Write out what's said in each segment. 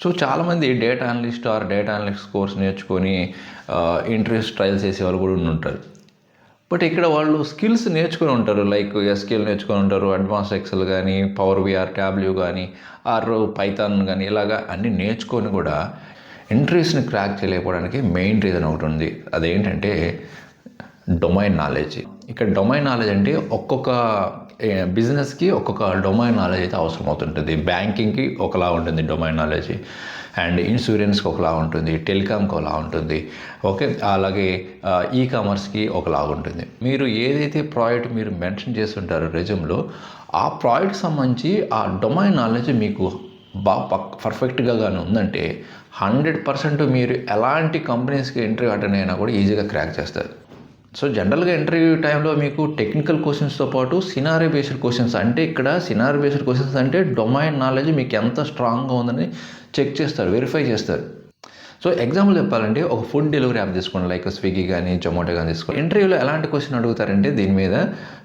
So చాలామంది data analyst or data analyst course నేర్చుకొని interviews trials చేసే వాళ్ళు కూడా ఉంటారు. బట్ ఇక్కడ వాళ్ళు స్కిల్స్ నేర్చుకొని ఉంటారు. లైక్ ఎస్క్యూఎల్ నేర్చుకొని ఉంటారు, అడ్వాన్స్ ఎక్సెల్ కానీ, పవర్ బిఆర్, ట్యాబ్ల్యూ కానీ, ఆర్ పైథాన్ కానీ, ఇలాగా అన్నీ నేర్చుకొని కూడా ఇంటర్వ్యూస్ని క్రాక్ చేయలేకపోవడానికి మెయిన్ రీజన్ ఒకటి ఉంది. అదేంటంటే డొమైన్ నాలెడ్జ్. ఇక్కడ డొమైన్ నాలెడ్జ్ అంటే ఒక్కొక్క బిజినెస్కి ఒక్కొక్క డొమైన్ నాలెడ్జ్ అయితే అవసరం అవుతుంటుంది. బ్యాంకింగ్కి ఒకలా ఉంటుంది డొమైన్ నాలెడ్జ్, అండ్ ఇన్సూరెన్స్కి ఒకలా ఉంటుంది, టెలికామ్కి ఒకలా ఉంటుంది, ఓకే. అలాగే ఈ కామర్స్కి ఒకలా ఉంటుంది. మీరు ఏదైతే ప్రాజెక్ట్ మీరు మెన్షన్ చేస్తుంటారో రెజ్యూమ్లో, ఆ ప్రాజెక్ట్కి సంబంధించి ఆ డొమైన్ నాలెడ్జ్ మీకు పర్ఫెక్ట్గా కానీ ఉందంటే 100% మీరు ఎలాంటి కంపెనీస్కి ఇంటర్వ్యూ అటెండ్ అయినా కూడా ఈజీగా క్రాక్ చేస్తారు. సో జనరల్గా ఇంటర్వ్యూ టైంలో మీకు టెక్నికల్ క్వశ్చన్స్తో పాటు సినారియో బేస్డ్ క్వశ్చన్స్, అంటే ఇక్కడ సినారియో బేస్డ్ క్వశ్చన్స్ అంటే డొమైన్ నాలెడ్జ్ మీకు ఎంత స్ట్రాంగ్గా ఉందని చెక్ చేస్తారు, వెరిఫై చేస్తారు. సో ఎగ్జాంపుల్ చెప్పాలంటే ఒక ఫుడ్ డెలివరీ యాప్ తీసుకోండి, లైక్ స్విగ్గీ కానీ జొమాటో కానీ తీసుకోండి. ఇంటర్వ్యూలో ఎలాంటి క్వశ్చన్ అడుగుతారంటే దీని మీద,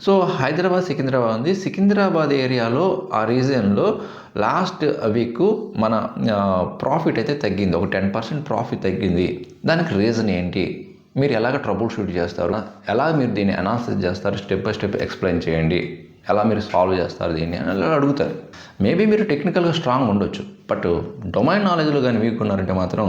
సో హైదరాబాద్ సికింద్రాబాద్ ఉంది, సికింద్రాబాద్ ఏరియాలో ఆ రీజియన్లో లాస్ట్ వీక్ మన ప్రాఫిట్ అయితే తగ్గింది, ఒక 10% ప్రాఫిట్ తగ్గింది, దానికి రీజన్ ఏంటి, మీరు ఎలాగ ట్రబుల్ షూట్ చేస్తారు, ఎలా మీరు దీన్ని అనాలిసిస్ చేస్తారు, స్టెప్ బై స్టెప్ ఎక్స్ప్లెయిన్ చేయండి, ఎలా మీరు సాల్వ్ చేస్తారు దీన్ని అని అలా అడుగుతారు. మేబీ మీరు టెక్నికల్గా స్ట్రాంగ్ ఉండొచ్చు, బట్ డొమైన్ నాలెడ్జ్లో కానీ వీక్ ఉన్నారంటే మాత్రం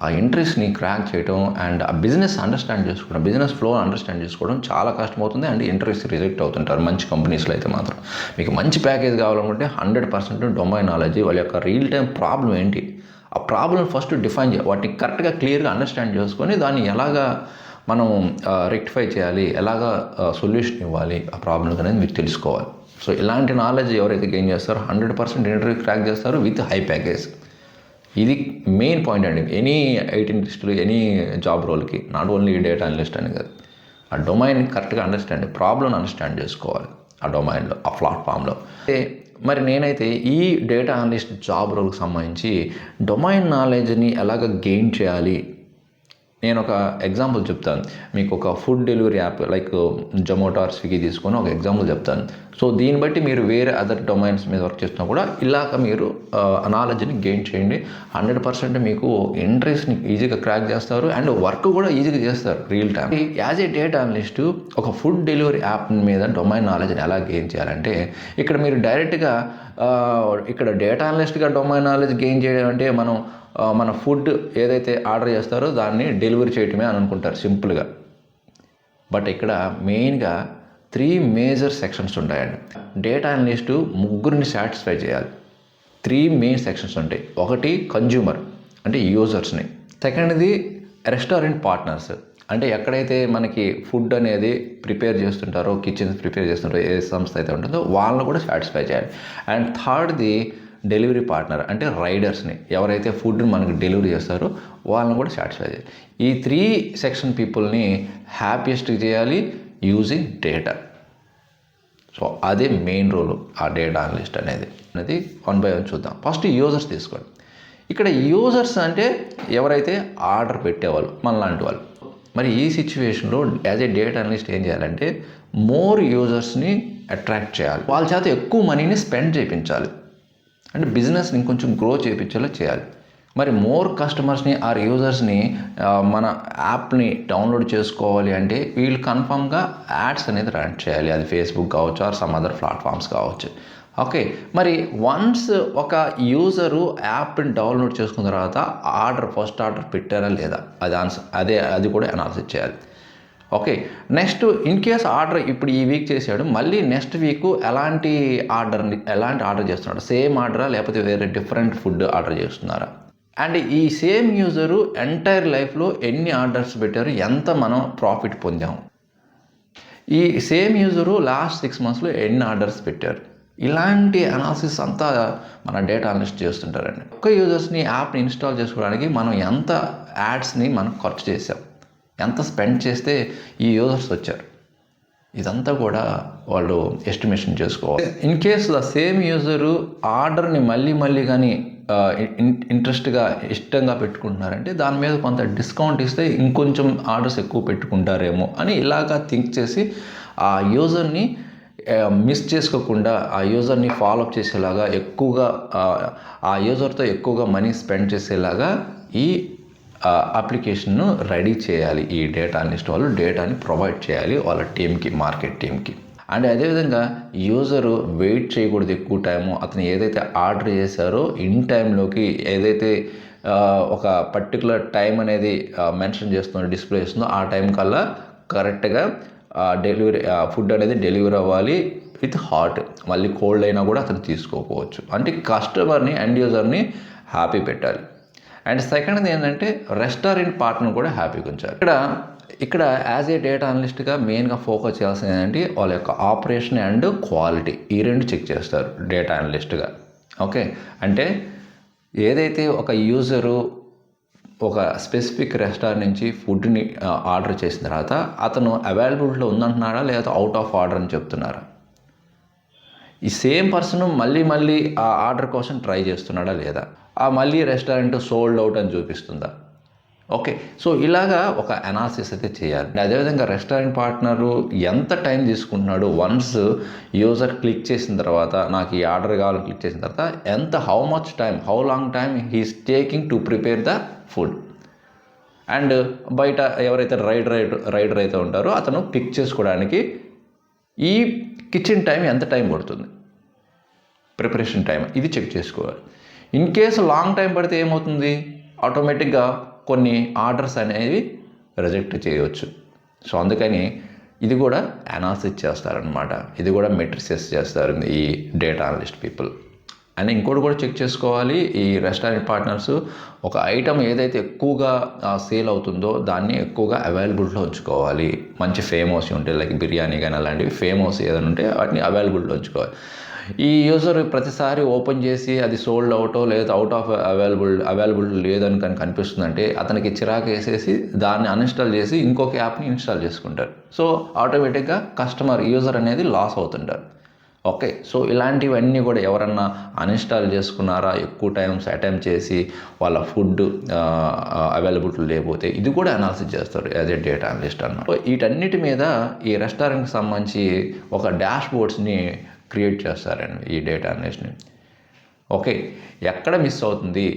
ఆ ఇంట్రెస్ట్ని క్రాక్ చేయడం అండ్ ఆ బిజినెస్ అండర్స్టాండ్ చేసుకోవడం, బిజినెస్ ఫ్లో అండర్స్టాండ్ చేసుకోవడం చాలా కష్టమవుతుంది. అండ్ ఇంటర్వ్యూస్ రిజెక్ట్ అవుతుంటారు మంచి కంపెనీస్లో అయితే మాత్రం. మీకు మంచి ప్యాకేజ్ కావాలనుకుంటే 100% డొమైన్ నాలెడ్జ్, వాళ్ళ యొక్క రియల్ టైం ప్రాబ్లం ఏంటి, ఆ ప్రాబ్లం ఫస్ట్ డిఫైన్ చేయాలి, వాటిని కరెక్ట్గా క్లియర్గా అండర్స్టాండ్ చేసుకొని దాన్ని ఎలాగా మనం రెక్టిఫై చేయాలి, ఎలాగా సొల్యూషన్ ఇవ్వాలి ఆ ప్రాబ్లంకి అనేది మీరు తెలుసుకోవాలి. సో ఇలాంటి నాలెడ్జ్ ఎవరైతే గెయిన్ చేస్తారో 100% ఇంటర్వ్యూ క్రాక్ చేస్తారు విత్ హై ప్యాకేజ్. ఇది మెయిన్ పాయింట్ అండి any IT industry, any job రోల్కి, నాట్ ఓన్లీ డేటా అనలిస్ట్ అని కాదు. ఆ డొమైన్ కరెక్ట్గా అండర్స్టాండ్, ప్రాబ్లం అండర్స్టాండ్ చేసుకోవాలి ఆ డొమైన్లో, ఆ ప్లాట్ఫామ్లో. మరి నేనైతే ఈ డేటా అనలిస్ట్ జాబ్ రోల్కి సంబంధించి డొమైన్ నాలెడ్జ్ని ఎలాగ గెయిన్ చేయాలి, నేను ఒక ఎగ్జాంపుల్ చెప్తాను మీకు. ఒక food delivery app like Zomato or Swiggy తీసుకొని ఒక ఎగ్జాంపుల్ చెప్తాను. సో దీన్ని బట్టి మీరు వేరే అదర్ డొమైన్స్ మీద వర్క్ చేస్తున్నా కూడా ఇలాగ మీరు నాలెడ్జ్ని గెయిన్ చేయండి. 100% మీకు ఇంట్రెస్ట్ని ఈజీగా క్రాక్ చేస్తారు అండ్ వర్క్ కూడా ఈజీగా చేస్తారు real time. As a data analyst ఒక ఫుడ్ డెలివరీ యాప్ మీద డొమైన్ నాలెడ్జ్ని ఎలా గెయిన్ చేయాలంటే, ఇక్కడ మీరు డైరెక్ట్గా ఇక్కడ డేటా అనలిస్ట్గా డొమైన్ నాలెడ్జ్ గెయిన్ చేయడం అంటే మన ఫుడ్ ఏదైతే ఆర్డర్ చేస్తారో దాన్ని డెలివరీ చేయటమే అని అనుకుంటారు సింపుల్గా. బట్ ఇక్కడ మెయిన్గా 3 మేజర్ సెక్షన్స్ ఉంటాయండి. డేటా అనలిస్టు ముగ్గురిని సాటిస్ఫై చేయాలి. 3 మెయిన్ సెక్షన్స్ ఉంటాయి. ఒకటి కన్జ్యూమర్ అంటే యూజర్స్ని, సెకండ్ది రెస్టారెంట్ పార్ట్నర్స్ అంటే ఎక్కడైతే మనకి ఫుడ్ అనేది ప్రిపేర్ చేస్తుంటారో, కిచెన్స్ ప్రిపేర్ చేస్తుంటారో ఏ సంస్థ అయితే ఉంటుందో వాళ్ళని కూడా సాటిస్ఫై చేయాలి. అండ్ థర్డ్ది డెలివరీ పార్ట్నర్ అంటే రైడర్స్ని, ఎవరైతే ఫుడ్ని మనకు డెలివరీ చేస్తారో వాళ్ళని కూడా సాటిస్ఫై చేయాలి. ఈ 3 సెక్షన్ పీపుల్ని హ్యాపీయెస్ట్ చేయాలి యూజింగ్ డేటా. సో అదే మెయిన్ రోల్ ఆ డేటా అనలిస్ట్ అనేది 1 by 1 చూద్దాం. ఫస్ట్ యూజర్స్ తీసుకోండి. ఇక్కడ యూజర్స్ అంటే ఎవరైతే ఆర్డర్ పెట్టేవాళ్ళు మనలాంటి వాళ్ళు. మరి ఈ సిచ్యువేషన్లో యాజ్ ఏ డేటా అనలిస్ట్ ఏం చేయాలంటే మోర్ యూజర్స్ని అట్రాక్ట్ చేయాలి, వాళ్ళ చేత ఎక్కువ మనీని స్పెండ్ చేయించాలి, అంటే బిజినెస్ని ఇంకొంచెం గ్రో చేయించేలా చేయాలి. మరి మోర్ కస్టమర్స్ని ఆర్ యూజర్స్ని మన యాప్ని డౌన్లోడ్ చేసుకోవాలి అంటే వీళ్ళు కన్ఫామ్గా యాడ్స్ అనేది రన్ చేయాలి. అది ఫేస్బుక్ కావచ్చు ఆర్ సమ్ అదర్ ప్లాట్ఫామ్స్ కావచ్చు, ఓకే. మరి వన్స్ ఒక యూజరు యాప్ని డౌన్లోడ్ చేసుకున్న తర్వాత ఫస్ట్ ఆర్డర్ పెట్టారా లేదా అది కూడా అనాలిసిస్ చేయాలి, okay. Next in case order ఇప్పుడు ఈ వీక్ చేశాడు, మళ్ళీ నెక్స్ట్ వీక్ ఎలాంటి ఆర్డర్ చేస్తున్నాడు, సేమ్ ఆర్డరా లేకపోతే వేరే డిఫరెంట్ ఫుడ్ ఆర్డర్ చేస్తున్నారా, అండ్ ఈ సేమ్ యూజరు ఎంటైర్ లైఫ్లో ఎన్ని ఆర్డర్స్ పెట్టారు, ఎంత మనం ప్రాఫిట్ పొందాము, ఈ సేమ్ యూజరు లాస్ట్ 6 monthsలో ఎన్ని ఆర్డర్స్ పెట్టారు, ఇలాంటి అనాలిసిస్ అంతా మన డేటా అనలిస్ట్ చేస్తుంటారండి. ఒక్క యూజర్స్ని యాప్ని ఇన్స్టాల్ చేసుకోవడానికి మనం ఎంత యాడ్స్ని మనం ఖర్చు చేసాం, ఎంత స్పెండ్ చేస్తే ఈ యూజర్స్ వచ్చారు, ఇదంతా కూడా వాళ్ళు ఎస్టిమేషన్ చేసుకోవాలి. In case the same user ఆర్డర్ని మళ్ళీ కానీ ఇష్టంగా పెట్టుకుంటున్నారంటే దాని మీద కొంత డిస్కౌంట్ ఇస్తే ఇంకొంచెం ఆర్డర్స్ ఎక్కువ పెట్టుకుంటారేమో అని ఇలాగా థింక్ చేసి ఆ యూజర్ని మిస్ చేసుకోకుండా ఆ యూజర్ని ఫాలోఅప్ చేసేలాగా ఎక్కువగా ఆ యూజర్తో ఎక్కువగా మనీ స్పెండ్ చేసేలాగా ఈ అప్లికేషన్ను రెడీ చేయాలి. ఈ డేటా అనలిస్ట్ వాళ్ళు డేటాని ప్రొవైడ్ చేయాలి వాళ్ళ టీమ్కి, మార్కెట్ టీమ్కి. అండ్ అదేవిధంగా యూజరు వెయిట్ చేయకూడదు ఎక్కువ టైము. అతను ఏదైతే ఆర్డర్ చేశారో ఇన్ టైంలోకి ఏదైతే ఒక పర్టికులర్ టైం అనేది మెన్షన్ చేస్తుందో, డిస్ప్లే చేస్తుందో ఆ టైం కల్లా కరెక్ట్గా డెలివరీ ఫుడ్ అనేది డెలివరీ అవ్వాలి విత్ హాట్. మళ్ళీ కోల్డ్ అయినా కూడా అతను తీసుకోకపోవచ్చు. అంటే కస్టమర్ని, ఎండ్ యూజర్ని హ్యాపీ పెట్టాలి. అండ్ సెకండ్ది ఏంటంటే రెస్టారెంట్ పార్ట్నర్ కూడా హ్యాపీగా ఉంచాలి. ఇక్కడ యాజ్ ఏ డేటా అనలిస్ట్గా మెయిన్గా ఫోకస్ చేయాల్సింది ఏంటంటే వాళ్ళ యొక్క ఆపరేషన్ అండ్ క్వాలిటీ, ఈ రెండు చెక్ చేస్తారు డేటా అనలిస్ట్గా. ఓకే, అంటే ఏదైతే ఒక యూజరు ఒక స్పెసిఫిక్ రెస్టారెంట్ నుంచి ఫుడ్ని ఆర్డర్ చేసిన తర్వాత అతను అవైలబిలిటీలో ఉందంటున్నాడా లేదా అవుట్ ఆఫ్ ఆర్డర్ అని చెప్తున్నారా? ఈ సేమ్ పర్సన్ మళ్ళీ ఆ ఆర్డర్ కోసం ట్రై చేస్తున్నాడా లేదా? మళ్ళీ రెస్టారెంట్ సోల్డ్ అవుట్ అని చూపిస్తుందా? ఓకే, సో ఇలాగా ఒక అనాలిసిస్ అయితే చేయాలి. అదేవిధంగా రెస్టారెంట్ పార్ట్నరు ఎంత టైం తీసుకుంటున్నాడు, వన్స్ యూజర్ క్లిక్ చేసిన తర్వాత, నాకు ఈ ఆర్డర్ కావాలని క్లిక్ చేసిన తర్వాత how long time he's taking to prepare the food. And బయట ఎవరైతే రైడర్ అయితే ఉంటారో అతను పిక్ చేసుకోవడానికి ఈ కిచెన్ టైం ఎంత టైం పడుతుంది, ప్రిపరేషన్ టైం, ఇది చెక్ చేసుకోవాలి. ఇన్ కేసు లాంగ్ టైం పడితే ఏమవుతుంది, ఆటోమేటిక్గా కొన్ని ఆర్డర్స్ అనేవి రిజెక్ట్ చేయవచ్చు. సో అందుకని ఇది కూడా అనాలిసిస్ చేస్తారనమాట. ఇది కూడా మెట్రిసెస్ చేస్తారు ఈ డేటా అనలిస్ట్ పీపుల్. అండ్ ఇంకోటి కూడా చెక్ చేసుకోవాలి, ఈ రెస్టారెంట్ పార్ట్నర్స్ ఒక ఐటమ్ ఏదైతే ఎక్కువగా సేల్ అవుతుందో దాన్ని ఎక్కువగా అవైలబిలిటీలో ఉంచుకోవాలి. మంచి ఫేమస్ ఉంటాయి, లైక్ బిర్యానీ కానీ అలాంటివి ఫేమస్ ఏదైనా ఉంటే వాటిని అవైలబిలిటీలో ఉంచుకోవాలి. ఈ యూజర్ ప్రతిసారి ఓపెన్ చేసి అది సోల్డ్ అవుటో లేదా అవుట్ ఆఫ్ అవైలబుల్ లేదని కానీ కనిపిస్తుందంటే అతనికి చిరాకు వేసేసి దాన్ని అన్ఇన్స్టాల్ చేసి ఇంకొక యాప్ని ఇన్స్టాల్ చేసుకుంటారు. సో ఆటోమేటిక్గా యూజర్ అనేది లాస్ అవుతుంటారు. ఓకే, సో ఇలాంటివన్నీ కూడా ఎవరన్నా అన్ఇన్స్టాల్ చేసుకున్నారా, ఎక్కువ టైమ్స్ అటెంప్ట్ చేసి వాళ్ళ ఫుడ్ అవైలబిలిటీ లేకపోతే ఇది కూడా అనాలిసిస్ చేస్తారు యాజ్ ఏ డేటా అనలిస్ట్ అన్నమాట. వీటన్నిటి మీద ఈ రెస్టారెంట్కి సంబంధించి ఒక డాష్ బోర్డ్స్ని క్రియేట్ చేస్తారండి ఈ డేటా అనలిస్ట్ని. ఓకే, ఎక్కడ మిస్ అవుతుంది,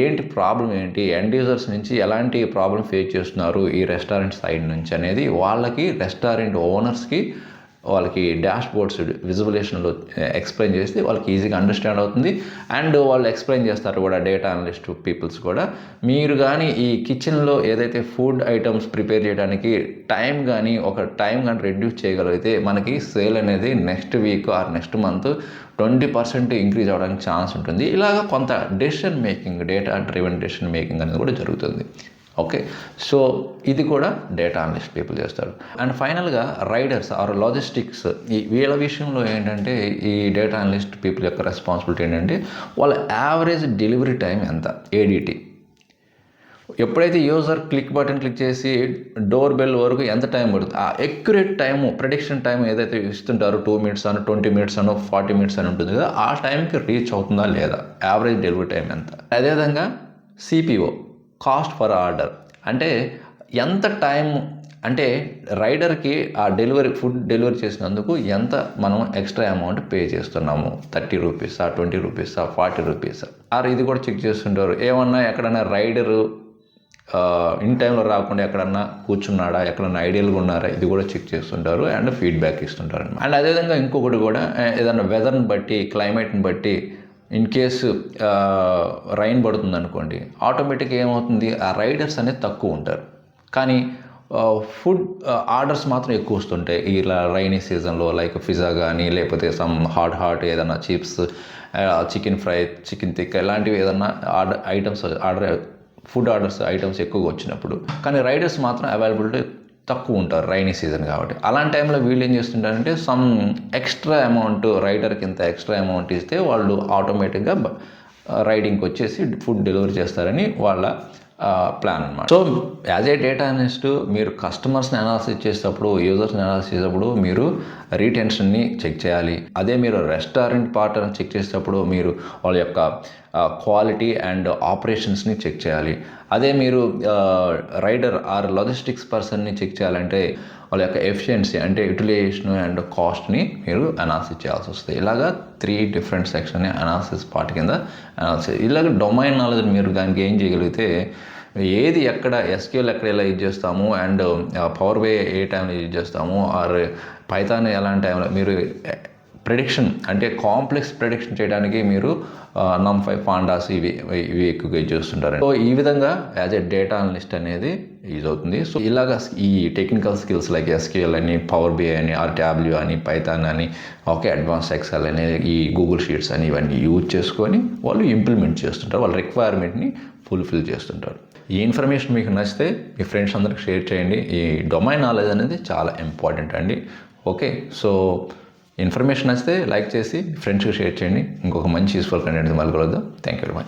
ఏంటి ప్రాబ్లం, ఏంటి ఎండ్ యూజర్స్ నుంచి ఎలాంటి ప్రాబ్లం ఫేస్ చేస్తున్నారు ఈ రెస్టారెంట్ సైడ్ నుంచి అనేది వాళ్ళకి, రెస్టారెంట్ ఓనర్స్కి వాళ్ళకి డాష్ బోర్డ్స్ విజువలేషన్లో ఎక్స్ప్లెయిన్ చేస్తే వాళ్ళకి ఈజీగా అండర్స్టాండ్ అవుతుంది. అండ్ వాళ్ళు ఎక్స్ప్లెయిన్ చేస్తారు కూడా డేటా అనలిస్ట్ పీపుల్స్ కూడా, మీరు కానీ ఈ కిచెన్లో ఏదైతే ఫుడ్ ఐటమ్స్ ప్రిపేర్ చేయడానికి టైం కానీ రెడ్యూస్ చేయగలిగితే మనకి సేల్ అనేది next week or next month 20% increase అవ్వడానికి ఛాన్స్ ఉంటుంది. ఇలాగ కొంత decision making, data driven decision making అనేది కూడా జరుగుతుంది. ఓకే, సో ఇది కూడా డేటా అనలిస్ట్ పీపుల్ చేస్తారు. అండ్ ఫైనల్గా రైడర్స్ ఆర్ లాజిస్టిక్స్, వీళ్ళ విషయంలో ఏంటంటే ఈ డేటా అనలిస్ట్ పీపుల్ యొక్క రెస్పాన్సిబిలిటీ ఏంటంటే వాళ్ళ యావరేజ్ డెలివరీ టైం ఎంత, ఏడిటీ. ఎప్పుడైతే యూజర్ క్లిక్ చేసి డోర్ బెల్ వరకు ఎంత టైం పడుతుంది, ఆ ఎక్యురేట్ టైము, ప్రెడిక్షన్ టైం ఏదైతే ఇస్తుంటారో 2 minutes అను 20 minutes అను 40 minutes అని ఉంటుంది కదా, ఆ టైంకి రీచ్ అవుతుందా లేదా, యావరేజ్ డెలివరీ టైం ఎంత. అదేవిధంగా సిపిఓ, కాస్ట్ పర్ ఆర్డర్, అంటే ఎంత టైం, అంటే రైడర్కి ఆ ఫుడ్ డెలివరీ చేసినందుకు ఎంత మనం ఎక్స్ట్రా అమౌంట్ పే చేస్తున్నాము, 30 రూపీసా, 20 రూపీసా, 40 రూపీసా. ఇది కూడా చెక్ చేస్తుంటారు. ఏమన్నా ఎక్కడన్నా రైడరు ఇన్ టైంలో రాకుండా ఎక్కడన్నా కూర్చున్నాడా, ఎక్కడన్నా ఐడియల్గా ఉన్నారా, ఇది కూడా చెక్ చేస్తుంటారు అండ్ ఫీడ్బ్యాక్ ఇస్తుంటారు అన్నమాట. అండ్ అదేవిధంగా ఇంకొకటి కూడా ఏదన్నా వెదర్ని బట్టి, క్లైమేట్ని బట్టి ఇన్ కేసు రైన్ పడుతుంది అనుకోండి, ఆటోమేటిక్గా ఏమవుతుంది, ఆ రైడర్స్ అనేది తక్కువ ఉంటారు, కానీ ఫుడ్ ఆర్డర్స్ మాత్రం ఎక్కువ వస్తుంటాయి ఇలా రైనీ సీజన్లో. లైక్ పిజ్జా కానీ లేకపోతే సమ్ హాట్ ఏదైనా chips, chicken fry, chicken tikka ఇలాంటివి ఏదన్నా ఫుడ్ ఐటమ్స్ ఎక్కువగా వచ్చినప్పుడు, కానీ రైడర్స్ మాత్రం అవైలబిలిటీ తక్కువ ఉంటారు రైనీ సీజన్ కాబట్టి. అలాంటి టైంలో వీళ్ళు ఏం చేస్తుంటారంటే సమ్ ఎక్స్ట్రా అమౌంట్, రైడర్కి ఇంత ఎక్స్ట్రా అమౌంట్ ఇస్తే వాళ్ళు ఆటోమేటిక్గా రైడింగ్కి వచ్చేసి ఫుడ్ డెలివరీ చేస్తారని వాళ్ళ ప్లాన్ అనమాట. So as a data analyst మీరు కస్టమర్స్ని అనాలిసిస్ చేసేటప్పుడు, యూజర్స్ని అనాలిసిస్ చేసేటప్పుడు మీరు రీటెన్షన్ని చెక్ చేయాలి. అదే మీరు రెస్టారెంట్ పార్ట్నర్ని చెక్ చేసేటప్పుడు మీరు వాళ్ళ యొక్క క్వాలిటీ అండ్ ఆపరేషన్స్ని చెక్ చేయాలి. అదే మీరు రైడర్ ఆర్ లాజిస్టిక్స్ పర్సన్ని చెక్ చేయాలంటే వాళ్ళ యొక్క ఎఫిషియన్సీ అంటే యూటిలైజేషన్ అండ్ కాస్ట్ని మీరు అనాలిసిస్ చేయాల్సి వస్తుంది. ఇలాగా 3 డిఫరెంట్ సెక్షన్ని అనాలిసిస్ పార్ట్ కింద అనాలిసిస్. ఇలాగ డొమైన్ నాలెడ్జ్ మీరు దానికి ఏం చేయగలిగితే ఏది ఎక్కడ ఎస్క్యూఎల్ ఎక్కడ ఎలా యూజ్ చేస్తాము అండ్ పవర్ బై ఏ టైంలో యూజ్ చేస్తాము ఆర్ పైథాన్ ఎలాంటి టైంలో మీరు ప్రెడిక్షన్ అంటే కాంప్లెక్స్ ప్రెడిక్షన్ చేయడానికి మీరు NumPy పాండాస్ ఇవి ఎక్కువగా యూజ్ చేస్తుంటారు. సో ఈ విధంగా యాజ్ ఎ డేటా అనలిస్ట్ అనేది యూజ్ అవుతుంది. సో ఇలాగా ఈ టెక్నికల్ స్కిల్స్ లైక్ ఎస్క్యూఎల్ అని, పవర్ బిఐ అని, ఆర్ ట్యాబ్ల్యూ అని, పైథాన్ అని, ఓకే అడ్వాన్స్ ఎక్సెల్ అని, ఈ గూగుల్ షీట్స్ అని ఇవన్నీ యూజ్ చేసుకొని వాళ్ళు ఇంప్లిమెంట్ చేస్తుంటారు. వాళ్ళ రిక్వైర్మెంట్ని ఫుల్ఫిల్ చేస్తుంటారు. ఈ ఇన్ఫర్మేషన్ మీకు నచ్చితే మీ ఫ్రెండ్స్ అందరికి షేర్ చేయండి. ఈ డొమైన్ నాలెడ్జ్ అనేది చాలా ఇంపార్టెంట్ అండి. ఓకే, సో ఇన్ఫర్మేషన్ నచ్చితే లైక్ చేసి ఫ్రెండ్స్కి షేర్ చేయండి. ఇంకొక మంచి యూస్ఫుల్ కంటెంట్ మళ్ళీ కలుద్దాం. Thank you very much.